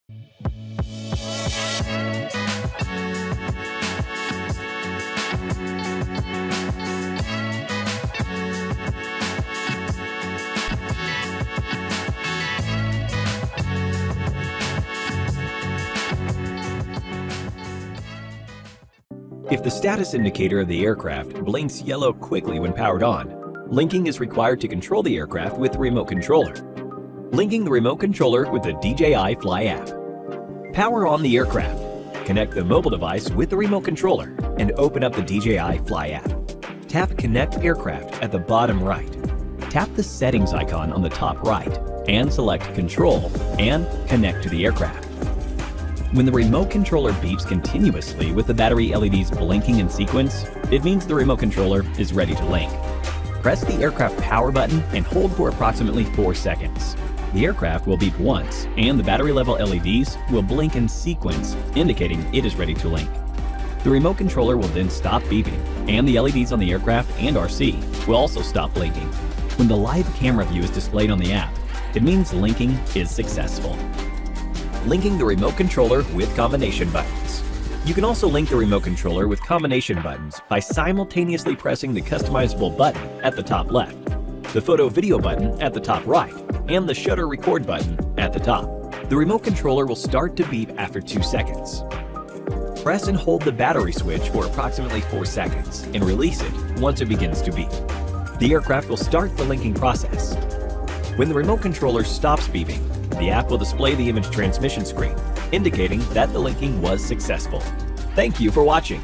If the status indicator of the aircraft blinks yellow quickly when powered on, linking is required to control the aircraft with the remote controller. Linking the remote controller with the DJI Fly app. Power on the aircraft. Connect the mobile device with the remote controller and open up the DJI Fly app. Tap Connect Aircraft at the bottom right. Tap the settings icon on the top right and select Control and Connect to the aircraft. When the remote controller beeps continuously with the battery LEDs blinking in sequence, it means the remote controller is ready to link. Press the aircraft power button and hold for approximately 4 seconds. The aircraft will beep once, and the battery level LEDs will blink in sequence, indicating it is ready to link. The remote controller will then stop beeping, and the LEDs on the aircraft and RC will also stop blinking. When the live camera view is displayed on the app, it means linking is successful. Linking the remote controller with combination buttons. You can also link the remote controller with combination buttons by simultaneously pressing the customizable button at the top left, the photo video button at the top right, and the shutter record button at the top. The remote controller will start to beep after 2 seconds. Press and hold the battery switch for approximately 4 seconds and release it once it begins to beep. The aircraft will start the linking process. When the remote controller stops beeping, the app will display the image transmission screen, indicating that the linking was successful. Thank you for watching.